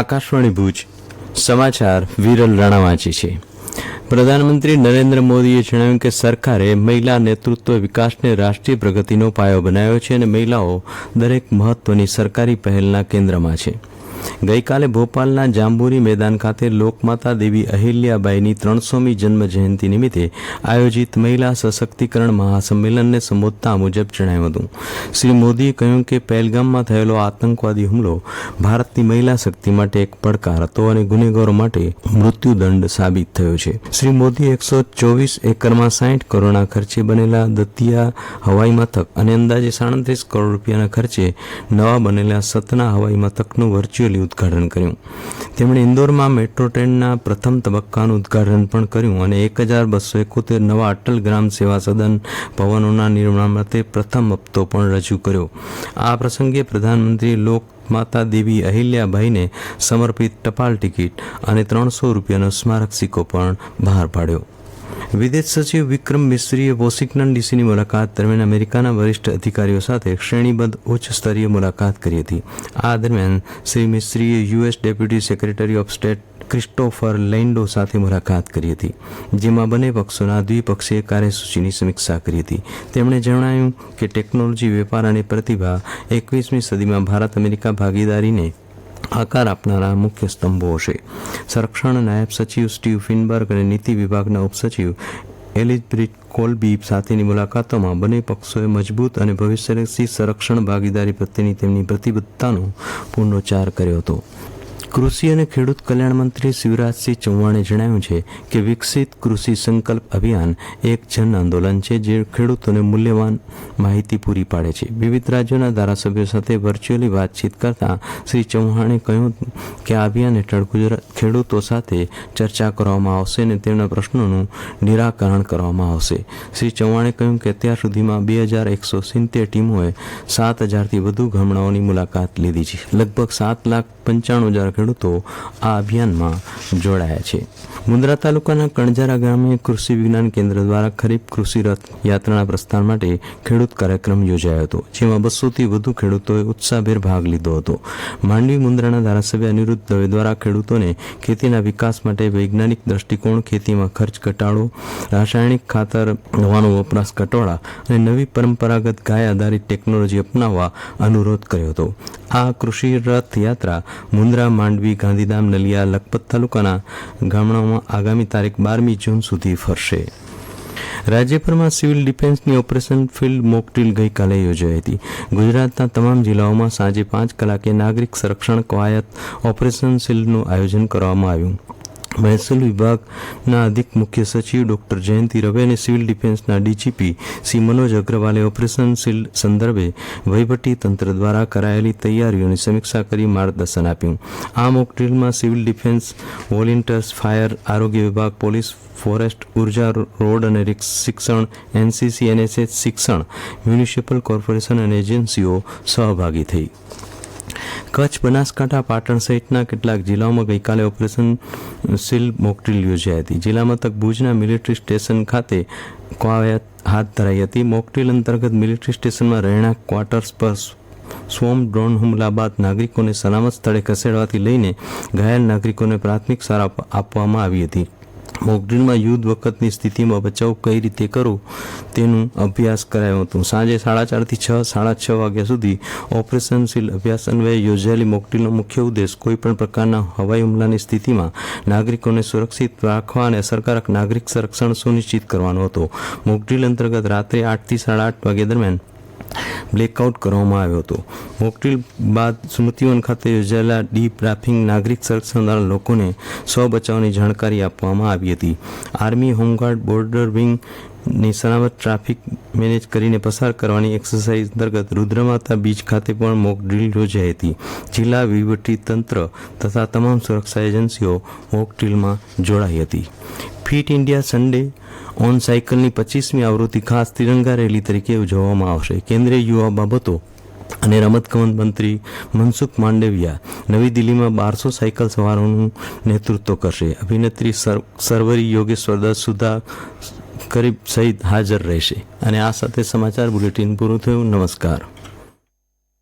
આકાશવાણી ભુજ સમાચાર વિરલ રાણા વાંચે છે. પ્રધાનમંત્રી નરેન્દ્ર મોદીએ જણાવ્યું કે સરકારે મહિલા નેતૃત્વ વિકાસને રાષ્ટ્રીય પ્રગતિનો પાયો બનાવ્યો છે અને મહિલાઓ દરેક મહત્વની સરકારી પહેલના કેન્દ્રમાં છે. ગઈકાલે ભોપાલના જાંબુરી મેદાન ખાતે લોકમાતા દેવી અહિલ્યાબાઈની 300મી જન્મ જયંતિ નિમિત્તે આયોજિત મહિલા સશક્તિકરણ મહાસંમેલનને સંબોધતા મુજબ જણાવ્યું હતું. શ્રી મોદીએ કહ્યું કે પહેલગામમાં થયેલો આતંકવાદી હુમલો ભારતની મહિલા શક્તિ માટે એક પડકાર હતો અને ગુનેગારો માટે મૃત્યુદંડ સાબિત થયો છે. શ્રી મોદીએ 124 એકરમાં 60 કરોડના ખર્ચે બનેલા દતિયા હવાઈ મથક અને અંદાજે 37 કરોડ રૂપિયાના ખર્ચે નવા બનેલા સતના હવાઈ મથકનું વર્ચ્યુઅલી ઉદ્ઘાટન કર્યું. તેમણે ઇન્દોરમાં મેટ્રો ટ્રેનના પ્રથમ તબક્કાનું ઉદ્ઘાટન પણ કર્યું અને 1271 નવા અટલ ગ્રામ સેવા સદન ભવનોના નિર્માણ માટે પ્રથમ હપ્તો પણ રજૂ કર્યો. આ પ્રસંગે પ્રધાનમંત્રીએ લોકમાતા દેવી અહિલ્યાબાઈને સમર્પિત ટપાલ ટિકિટ અને 300 રૂપિયાનો સ્મારક સિક્કો પણ બહાર પાડ્યો. વિદેશ સચિવ વિક્રમ મિસ્રીએ વોશિંગ્ટન ડીસીની મુલાકાત દરમિયાન અમેરિકાના વરિષ્ઠ અધિકારીઓ સાથે શ્રેણીબદ્ધ ઉચ્ચ સ્તરીય મુલાકાત કરી હતી. આ દરમિયાન શ્રી મિસ્રીએ US deputy secretary of state Christopher Landau સાથે મુલાકાત કરી હતી, જેમાં બંને પક્ષોના દ્વિપક્ષીય કાર્યસૂચિની સમીક્ષા કરી હતી. તેમણે જણાવ્યું કે ટેકનોલોજી, વેપાર અને પ્રતિભા 21મી સદીમાં ભારત અમેરિકા ભાગીદારીને આકાર આપનારા મુખ્ય સ્તંભો હશે. સંરક્ષણ નાયબ સચિવ સ્ટીવ ફિનબર્ગ અને નીતિ વિભાગના ઉપસચિવ એલિઝબ્રિટ કોલ્બી સાથેની મુલાકાતોમાં બંને પક્ષોએ મજબૂત અને ભવિષ્યલક્ષી સંરક્ષણ ભાગીદારી પ્રત્યેની તેમની પ્રતિબદ્ધતાનો પુનરોચ્ચાર કર્યો હતો. કૃષિ અને ખેડૂત કલ્યાણ મંત્રી શિવરાજસિંહ ચૌહાણે જણાવ્યું છે કે વિકસિત કૃષિ સંકલ્પ અભિયાન એક જન આંદોલન છે જે ખેડૂતોને મૂલ્યવાન માહિતી પૂરી પાડે છે. વિવિધ રાજ્યોના ધારાસભ્યો સાથે વર્ચ્યુઅલી વાતચીત કરતા શ્રી ચૌહાણે કહ્યું કે આ અભિયાન હેઠળ ગુજરાત ખેડૂતો સાથે ચર્ચા કરવામાં આવશે અને તેમના પ્રશ્નોનું નિરાકરણ કરવામાં આવશે. શ્રી ચૌહાણે કહ્યું કે અત્યાર સુધીમાં 2170 ટીમોએ 7000થી વધુ ગામડાઓની મુલાકાત લીધી છે. લગભગ 7,95,000 ખેડૂતો આ અભિયાનમાં જોડાયા છે. મુન્દ્રા તાલુકાના કણજારા ગામે કૃષિ વિજ્ઞાન કેન્દ્ર દ્વારા ખરીફ કૃષિ રથ યાત્રાના પ્રસ્થાન માટે ખેડૂત કાર્યક્રમ યોજાયો હતો, જેમાં 200થી વધુ ખેડૂતોએ ઉત્સાહભેર ભાગ લીધો હતો. માંડવી મુન્દ્રાના ધારાસભ્ય અનિરુદ્ધ દવે દ્વારા ખેડૂતોને ખેતીના વિકાસ માટે વૈજ્ઞાનિક દ્રષ્ટિકોણ, ખેતીમાં ખર્ચ ઘટાડો, રાસાયણિક ખાતર, દવાનો વપરાશ ઘટાડવા અને નવી પરંપરાગત ગાય આધારિત ટેકનોલોજી અપનાવવા અનુરોધ કર્યો હતો. આ કૃષિ રથ યાત્રા મુન્દ્રા, માંડવી, ગાંધીધામ, નલિયા, લખપત તાલુકાના ગામડાઓમાં આગામી તારીખ 12મી જૂન સુધી ફરશે. રાજ્યભરમાં સિવિલ ડિફેન્સની ઓપરેશન ફિલ્ડ મોકડ્રીલ ગઈકાલે યોજાઈ હતી. ગુજરાતના તમામ જિલ્લાઓમાં સાંજે 5 કલાકે નાગરિક સંરક્ષણ કવાયત ઓપરેશન શિલ્ડનું આયોજન કરવામાં આવ્યું. મહેસૂલ વિભાગના અધિક મુખ્ય સચિવ ડોક્ટર જયંતિ રવે અને સિવિલ ડિફેન્સના ડીજીપી શ્રી મનોજ અગ્રવાલે ઓપરેશન શિલ્ડ સંદર્ભે વહીવટી તંત્ર દ્વારા કરાયેલી તૈયારીઓની સમીક્ષા કરી માર્ગદર્શન આપ્યું. આ મોક ડ્રીલમાં સિવિલ ડિફેન્સ, વોલેન્ટિયર્સ, ફાયર, આરોગ્ય વિભાગ, પોલીસ, ફોરેસ્ટ, ઉર્જા, રોડ અને શિક્ષણ, એનસીસી, એનએસએસ, શિક્ષણ, મ્યુનિસિપલ કોર્પોરેશન અને એજન્સીઓ સહભાગી થઈ. કચ્છ, બનાસકાંઠા, પાટણ સહિતના કેટલાક જિલ્લાઓમાં ગઈકાલે ઓપરેશન શિલ્ડ મોકડ્રીલ યોજાઈ હતી. જિલ્લા મથક ભુજના મિલિટરી સ્ટેશન ખાતે કવાયત હાથ ધરાઈ હતી. મોકડ્રીલ અંતર્ગત મિલિટરી સ્ટેશનમાં રહેણાંક ક્વાર્ટર્સ પર સ્વોમ ડ્રોન હુમલા બાદ નાગરિકોને સલામત સ્થળે ખસેડવાથી લઈને ઘાયલ નાગરિકોને પ્રાથમિક સારવાર આપવામાં આવી હતી. મોકડ્રીલમાં યુદ્ધ વખતની સ્થિતિમાં બચાવ કઈ રીતે કરવું તેનું અભ્યાસ કરાયો હતો. સાંજે 4:30થી 6:30 વાગ્યા સુધી ઓપરેશન શિલ્ડ અભ્યાસ અન્વયે યોજાયેલી મોકડ્રીલનો મુખ્ય ઉદ્દેશ કોઈપણ પ્રકારના હવાઈ હુમલાની સ્થિતિમાં નાગરિકોને સુરક્ષિત રાખવા અને અસરકારક નાગરિક સંરક્ષણ સુનિશ્ચિત કરવાનો હતો. મોકડ્રીલ અંતર્ગત રાત્રે 8થી 8:30 વાગ્યા દરમિયાન બ્લેકઆઉટ કરવામાં આવ્યો હતો. મોકડ્રીલ બાદ સ્મૃતિવન ખાતે યોજાયેલા ડીબ્રાફિંગ નાગરિક સંરક્ષણ દ્વારા લોકોને સ્વ બચાવની જાણકારી આપવામાં આવી હતી. આર્મી, હોમગાર્ડ, બોર્ડર વિંગની સલામત ટ્રાફિક મેનેજ કરીને પસાર કરવાની એક્સરસાઇઝ અંતર્ગત રુદ્રમાતા બીચ ખાતે પણ મોક ડ્રીલ યોજાઈ હતી. જિલ્લા વહીવટી તંત્ર તથા તમામ સુરક્ષા એજન્સીઓ મોક ડ્રીલમાં જોડાઈ હતી. ફિટ ઇન્ડિયા સન્ડે ઓન સાયકલની 25મી આવૃત્તિ ખાસ તિરંગા રેલી તરીકે ઉજવવામાં આવશે. કેન્દ્રીય યુવા બાબતો અને રમતગમત મંત્રી મનસુખ માંડવિયા નવી દિલ્હીમાં 1200 સાયકલ સવારોનું નેતૃત્વ કરશે. અભિનેત્રી સરવરી યોગેશ્વર દત્ત, સુધા કરીબ સહિત હાજર રહેશે. અને આ સાથે સમાચાર બુલેટિન પૂરું થયું. નમસ્કાર.